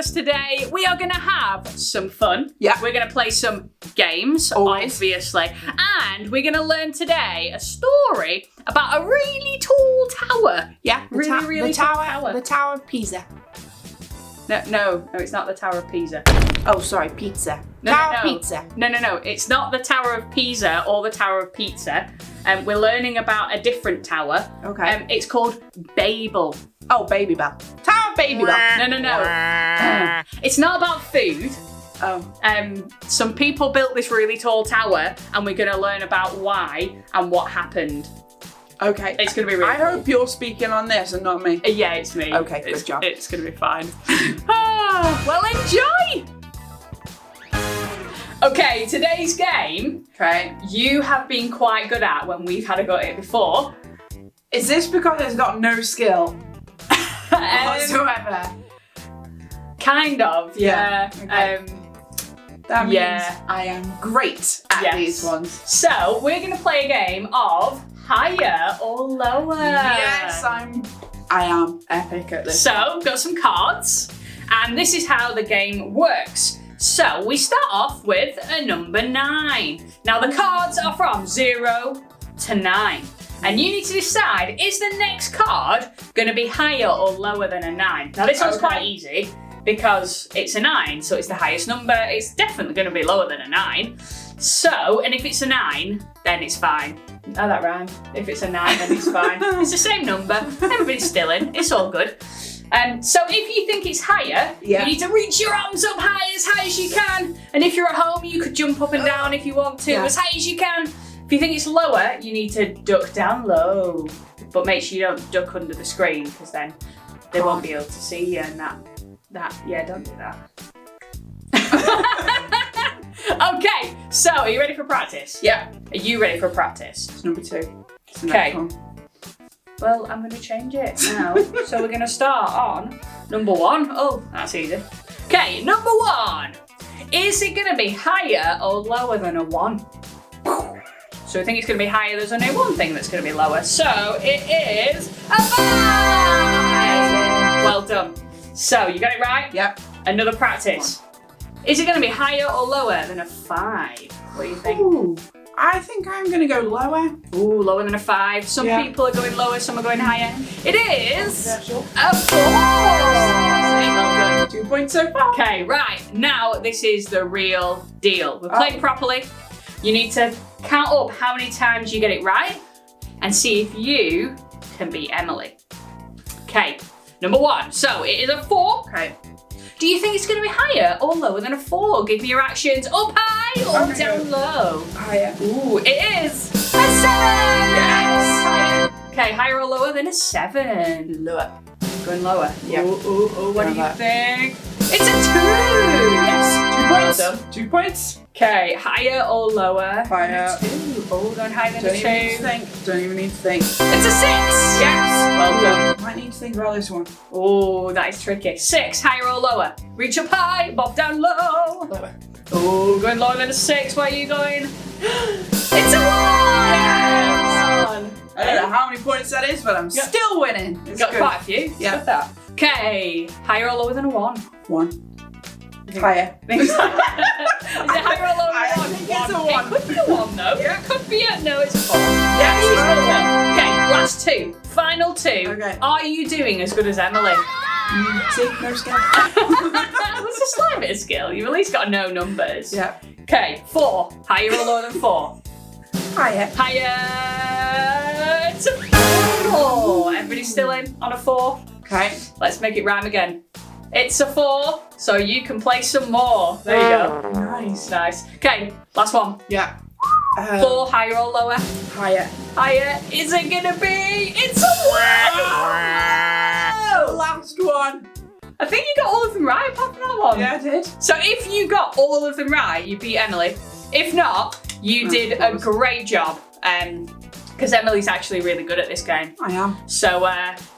us today. We are going to have some fun. Yeah. We're going to play some games, Always. obviously. And we're going to learn today a story about a really tall tower. Yeah. Really tall tower. The Tower of Pisa. No, it's not the Tower of Pisa. Oh, sorry, pizza. No. Tower of Pizza. No. It's not the Tower of Pisa or the Tower of Pizza. We're learning about a different tower. Okay. It's called Babel. Oh, Baby Bell. Tower of Baby Bell. No. It's not about food. Oh. Some people built this really tall tower, and we're going to learn about why and what happened. Okay. It's going to be really I hope you're speaking on this and not me. Yeah, it's me. Okay, good job. It's going to be fine. Well, enjoy! Okay, today's game, Okay. you have been quite good at when we've had a go at it before. Is this because it's got no skill whatsoever? Kind of, yeah. Okay. That means yeah. I am great at Yes. these ones. So, we're going to play a game of higher or lower. Yes, I am epic at this. So, got some cards, and this is how the game works. So, we start off with a number 9. Now, the cards are from 0 to 9. And you need to decide, is the next card going to be higher or lower than a 9? Now, this one's quite easy because it's a 9, so it's the highest number. It's definitely going to be lower than a 9. So, and if it's a 9, then it's fine. Oh, that rhymed. If it's a 9, then it's fine. It's the same number. Everybody's still in. It's all good. So if you think it's higher, you need to reach your arms up high as you can. And if you're at home, you could jump up and down if you want to, as high as you can. If you think it's lower, you need to duck down low. But make sure you don't duck under the screen, because then they won't be able to see you and yeah, don't do that. Okay, so are you ready for practice? Yeah. Are you ready for practice? It's number 2. It's the Okay. next one. Well, I'm going to change it now. So we're going to start on number 1. Oh, that's easy. Okay, number 1. Is it going to be higher or lower than a 1? So I think it's going to be higher. There's only one thing that's going to be lower. So it is a 5! Well done. So you got it right? Yep. Another practice. Is it going to be higher or lower than a 5? What do you think? Ooh, I think I'm going to go lower. Ooh, lower than a 5. Some people are going lower, some are going higher. It is a 4! Well done. 2 points so far. Okay, right. Now this is the real deal. We're playing properly. You need to count up how many times you get it right and see if you can beat Emily. Okay, number 1. So it is a 4. Okay. Do you think it's going to be higher or lower than a 4? Give me your actions. Up high or down low? Higher. Ooh, it is a 7! Yes! Okay, higher or lower than a 7? Lower. Going lower. Yeah. Ooh, what do you think? It's a 2! Yes. 2 points. Well done. 2 points. Okay, higher or lower? Higher. Than a 2. Oh, going higher than Don't a 2. even need to think. Don't even need to think. It's a 6! Yes! Well done. Might need to think about this one. Oh, that is tricky. 6, higher or lower? Reach up high, bob down low. Lower. Oh, going lower than a 6. Where are you going? It's a 1! Yes! I don't know how many points that is, but I'm still winning. It's Got good. quite a few. Yeah. Got that. Okay, higher or lower than a 1? 1. Higher. Is it higher or lower I than a 1? think it's a 1. It could be a 1 though. Yeah. It could be a, no, it's a 4. Yes, Okay, last 2. Final 2. Okay. Are you doing as good as Emily? See, no skill. That's a slight bit of skill. You've at least got to know numbers. Yeah. Okay, 4. Higher or lower than 4? Higher. Higher. It's a 4. Everybody's still in on a 4. Okay. Let's make it rhyme again. It's a 4, so you can play some more. There you go. Nice. Nice. Okay, last one. Yeah. 4, higher or lower? Higher. Higher. Is it gonna be? It's a 1! Last one. I think you got all of them right apart from that one. Yeah, I did. So if you got all of them right, you beat Emily. If not, you did a great job. Because Emily's actually really good at this game. I am. So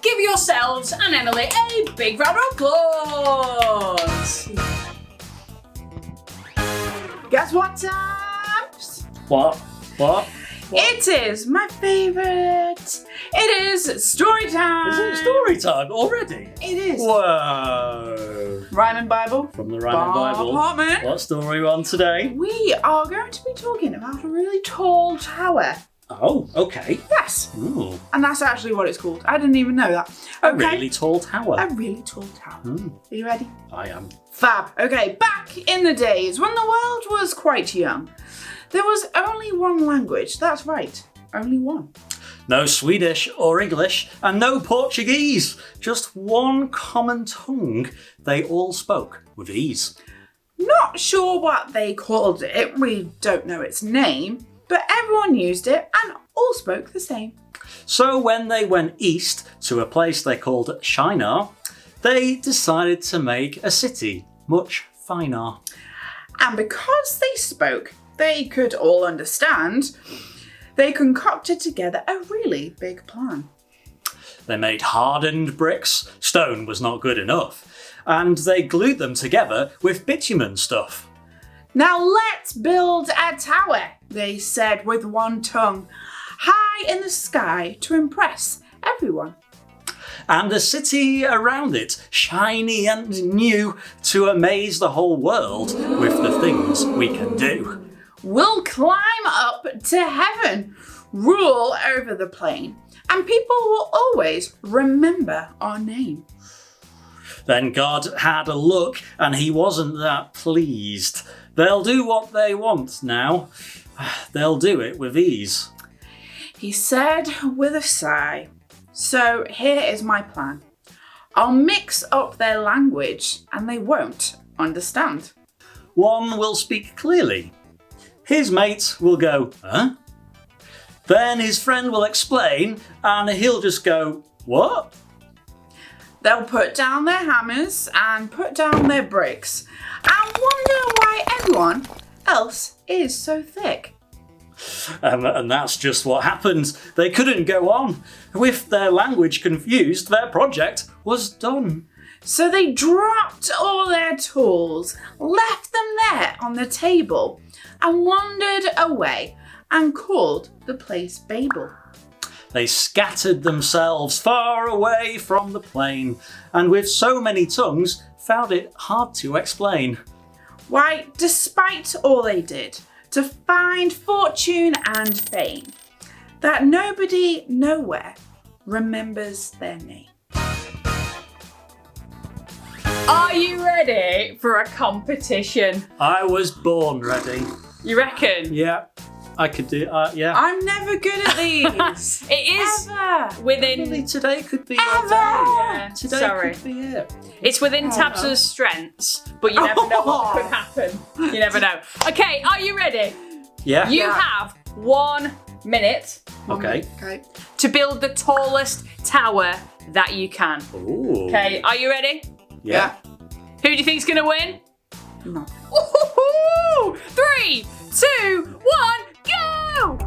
give yourselves and Emily a big round of applause. Guess what, Tabz? What? It is my favourite. It is story time. Is it story time already? It is. Whoa. Rhyming Bible. From the Rhyming Bible. Apartment. What story are we on today? We are going to be talking about a really tall tower. Oh, okay. Yes. Ooh, And that's actually what it's called. I didn't even know that. a Okay. really tall tower. A really tall tower. Are you ready? I am. Fab. Okay, back in the days when the world was quite young, there was only one language. That's right, only one. No Swedish or English, and no Portuguese. Just one common tongue they all spoke with ease. Not sure what they called it, we don't know its name, but everyone used it and all spoke the same. So when they went east to a place they called Shinar, they decided to make a city much finer. And because they spoke, they could all understand, they concocted together a really big plan. They made hardened bricks, stone was not good enough, and they glued them together with bitumen stuff. Now let's build a tower, they said with one tongue, high in the sky to impress everyone. And a city around it, shiny and new, to amaze the whole world with the things we can do. We'll climb up to heaven, rule over the plain, and people will always remember our name. Then God had a look and he wasn't that pleased. They'll do what they want now. They'll do it with ease. He said with a sigh, so here is my plan. I'll mix up their language and they won't understand. One will speak clearly. His mate will go, huh? Then his friend will explain and he'll just go, what? They'll put down their hammers and put down their bricks and wonder why everyone else is so thick. And that's just what happened. They couldn't go on. With their language confused, their project was done. So they dropped all their tools, left them there on the table, and wandered away and called the place Babel. They scattered themselves far away from the plain, and with so many tongues, found it hard to explain. Why, despite all they did to find fortune and fame, that nobody nowhere remembers their name. Are you ready for a competition? I was born ready. You reckon? Yeah, I could do yeah. I'm never good at these. It is Ever. within. Really, today could be Ever. your day. Yeah, Today sorry. could be it. It's within Tabz's strengths, but you never know what could happen. You never know. Okay, are you ready? Yeah. You Yeah. have 1 minute Okay. Okay. to build the tallest tower that you can. Ooh. Okay, are you ready? Yeah. Who do you think's gonna win? No. Woo-hoo-hoo! 3, 2, 1, go!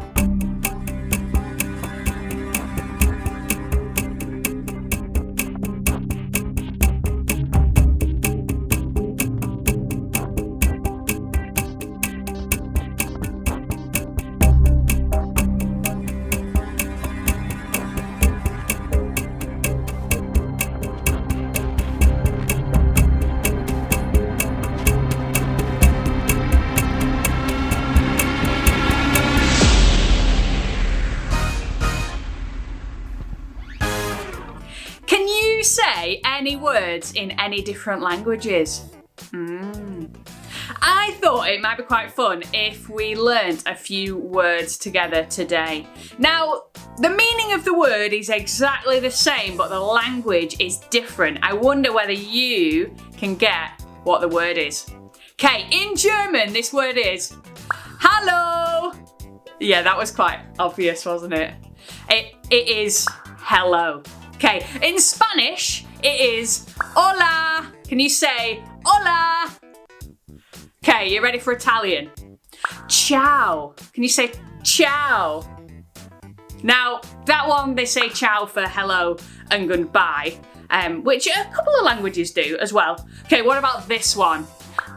Can you say any words in any different languages? I thought it might be quite fun if we learnt a few words together today. Now, the meaning of the word is exactly the same, but the language is different. I wonder whether you can get what the word is. Okay, in German, this word is Hallo. Yeah, that was quite obvious, wasn't it? It is hello. Okay, in Spanish, it is hola. Can you say hola? Okay, you ready for Italian? Ciao. Can you say ciao? Now, that one, they say ciao for hello and goodbye, which a couple of languages do as well. Okay, what about this one?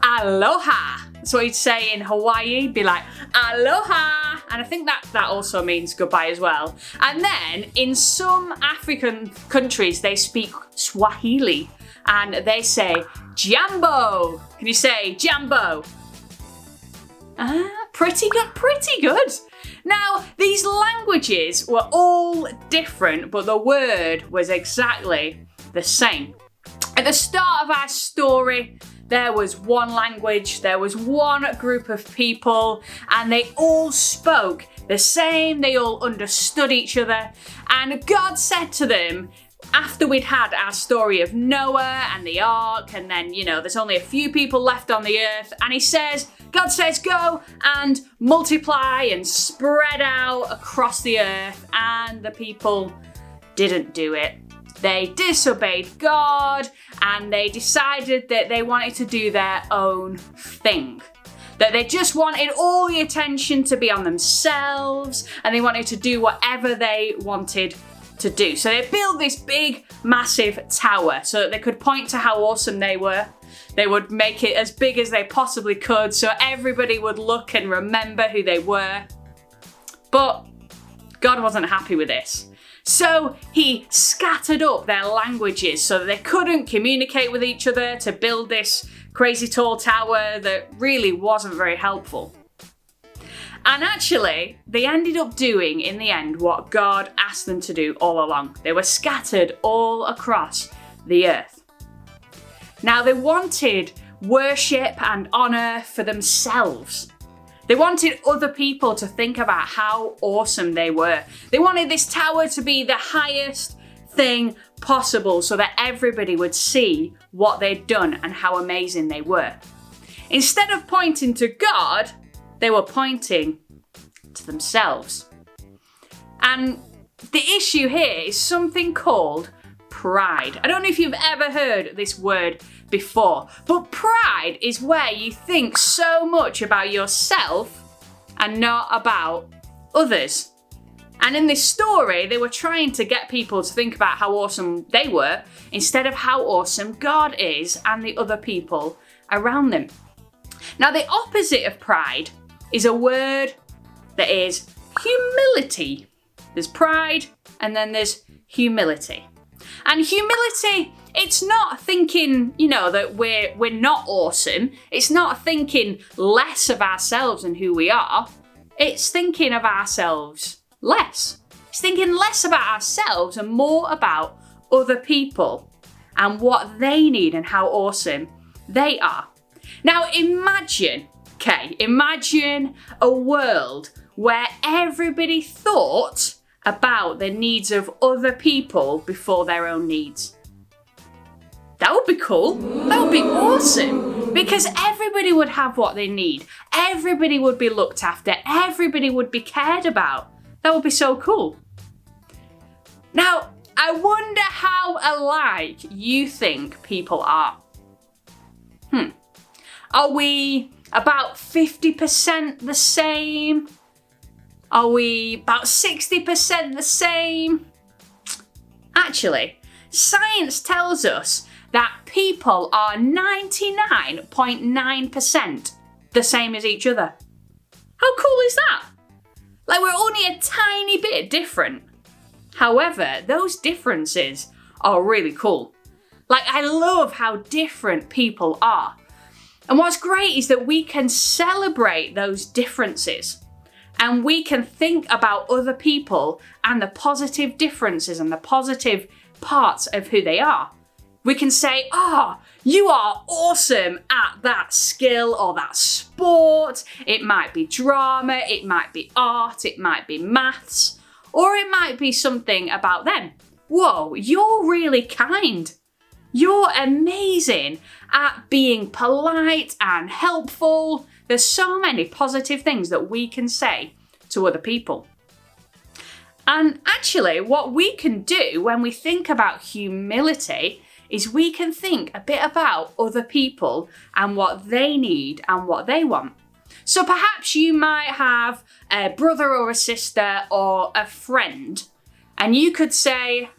Aloha. That's what you'd say in Hawaii, be like, aloha. And I think that also means goodbye as well. And then in some African countries, they speak Swahili. and they say Jambo. Can you say Jambo? Pretty good, pretty good. Now, these languages were all different, but the word was exactly the same. At the start of our story, there was one language, there was one group of people, and they all spoke the same, they all understood each other, and God said to them, after we'd had our story of Noah and the ark, and then, there's only a few people left on the earth, and God says, go and multiply and spread out across the earth, and the people didn't do it. They disobeyed God, and they decided that they wanted to do their own thing. That they just wanted all the attention to be on themselves, and they wanted to do whatever they wanted to do. So they built this big, massive tower so that they could point to how awesome they were. They would make it as big as they possibly could so everybody would look and remember who they were. But God wasn't happy with this. So he scattered up their languages so that they couldn't communicate with each other to build this crazy tall tower that really wasn't very helpful. And actually, they ended up doing, in the end, what God asked them to do all along. They were scattered all across the earth. Now, they wanted worship and honour for themselves. They wanted other people to think about how awesome they were. They wanted this tower to be the highest thing possible so that everybody would see what they'd done and how amazing they were. Instead of pointing to God, they were pointing to themselves. And the issue here is something called pride. I don't know if you've ever heard this word before, but pride is where you think so much about yourself and not about others. And in this story, they were trying to get people to think about how awesome they were instead of how awesome God is and the other people around them. Now, the opposite of pride is a word that is humility. There's pride and then there's humility. And humility, it's not thinking, that we're not awesome. It's not thinking less of ourselves and who we are. It's thinking of ourselves less. It's thinking less about ourselves and more about other people and what they need and how awesome they are. Now imagine a world where everybody thought about the needs of other people before their own needs. That would be cool. That would be awesome. Because everybody would have what they need. Everybody would be looked after. Everybody would be cared about. That would be so cool. Now, I wonder how alike you think people are. Are we about 50% the same? Are we about 60% the same? Actually, science tells us that people are 99.9% the same as each other. How cool is that? Like, we're only a tiny bit different. However, those differences are really cool. Like, I love how different people are. And what's great is that we can celebrate those differences. And we can think about other people and the positive differences and the positive parts of who they are. We can say, you are awesome at that skill or that sport. It might be drama, it might be art, it might be maths, or it might be something about them. Whoa, you're really kind. You're amazing at being polite and helpful. There's so many positive things that we can say to other people. And actually, what we can do when we think about humility is we can think a bit about other people and what they need and what they want. So perhaps you might have a brother or a sister or a friend, and you could say,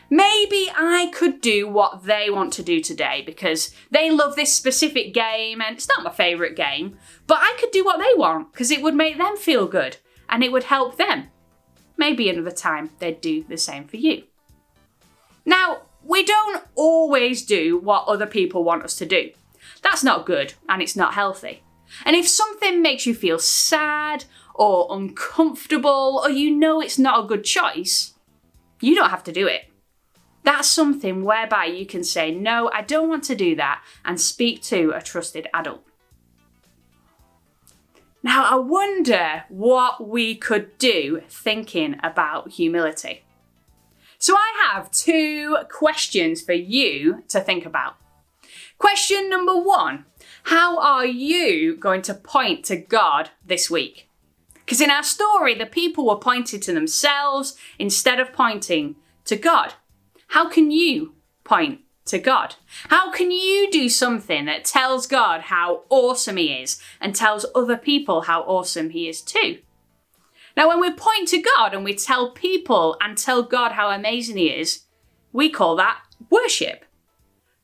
maybe I could do what they want to do today because they love this specific game and it's not my favourite game, but I could do what they want because it would make them feel good and it would help them. Maybe another time they'd do the same for you. Now, we don't always do what other people want us to do. That's not good and it's not healthy. And if something makes you feel sad or uncomfortable or you know it's not a good choice, you don't have to do it. That's something whereby you can say, no, I don't want to do that, and speak to a trusted adult. Now, I wonder what we could do thinking about humility. So I have 2 questions for you to think about. Question number 1, how are you going to point to God this week? Because in our story, the people were pointing to themselves instead of pointing to God. How can you point to God? How can you do something that tells God how awesome he is and tells other people how awesome he is too? Now, when we point to God and we tell people and tell God how amazing he is, we call that worship.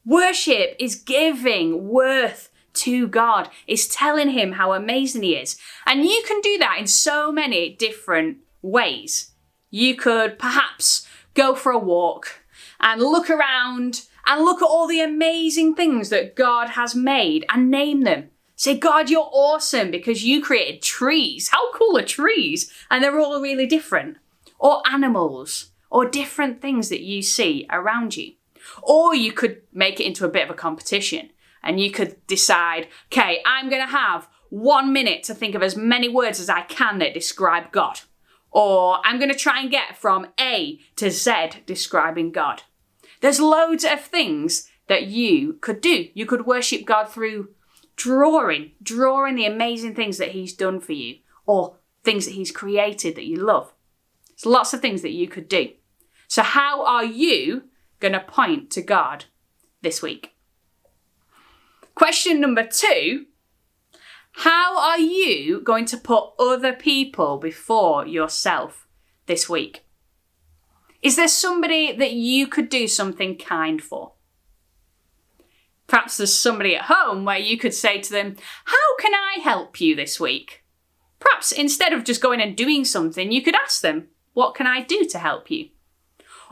Worship is giving worth to God, is telling him how amazing he is. And you can do that in so many different ways. You could perhaps go for a walk and look around and look at all the amazing things that God has made and name them. Say, God, you're awesome because you created trees. How cool are trees? And they're all really different. Or animals, or different things that you see around you. Or you could make it into a bit of a competition and you could decide, okay, I'm going to have 1 minute to think of as many words as I can that describe God. Or I'm going to try and get from A to Z describing God. There's loads of things that you could do. You could worship God through drawing the amazing things that he's done for you or things that he's created that you love. There's lots of things that you could do. So how are you going to point to God this week? Question number 2, how are you going to put other people before yourself this week? Is there somebody that you could do something kind for? Perhaps there's somebody at home where you could say to them, how can I help you this week? Perhaps instead of just going and doing something, you could ask them, what can I do to help you?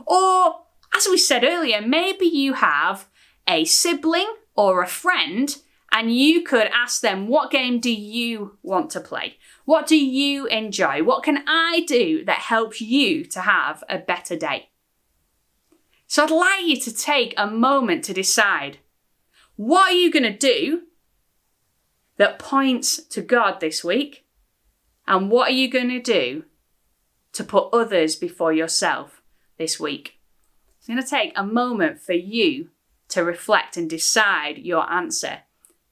Or, as we said earlier, maybe you have a sibling or a friend and you could ask them, what game do you want to play? What do you enjoy? What can I do that helps you to have a better day? So I'd like you to take a moment to decide, what are you going to do that points to God this week? And what are you going to do to put others before yourself this week? It's going to take a moment for you to reflect and decide your answer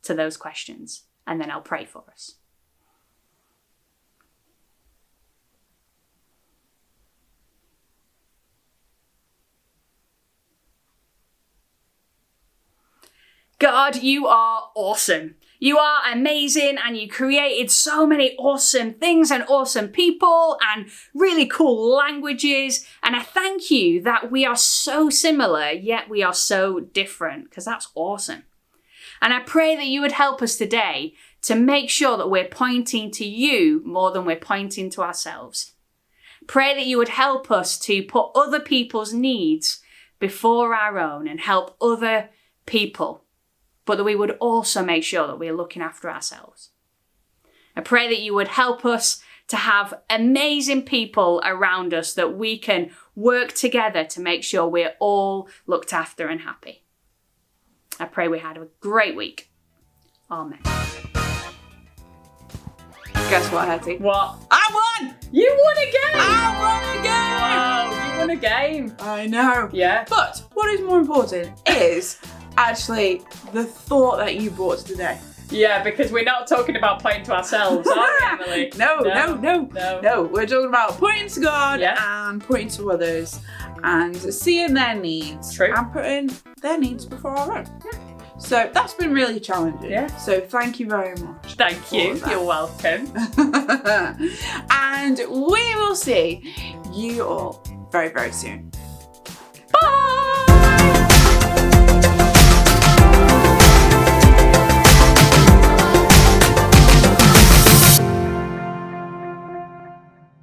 to those questions. And then I'll pray for us. God, you are awesome. You are amazing and you created so many awesome things and awesome people and really cool languages. And I thank you that we are so similar, yet we are so different, because that's awesome. And I pray that you would help us today to make sure that we're pointing to you more than we're pointing to ourselves. Pray that you would help us to put other people's needs before our own and help other people, but that we would also make sure that we're looking after ourselves. I pray that you would help us to have amazing people around us that we can work together to make sure we're all looked after and happy. I pray we had a great week. Amen. Guess what, Hettie? What? I won! You won a game! I won again! Wow, you won a game. I know. Yeah. But what is more important is actually the thought that you brought to the day. Yeah, because we're not talking about pointing to ourselves, are we, Emily? No. We're talking about pointing to God and pointing to others and seeing their needs. True. And putting their needs before our own. Yeah. So that's been really challenging. Yeah. So thank you very much. Thank you. You're welcome. And we will see you all very, very soon.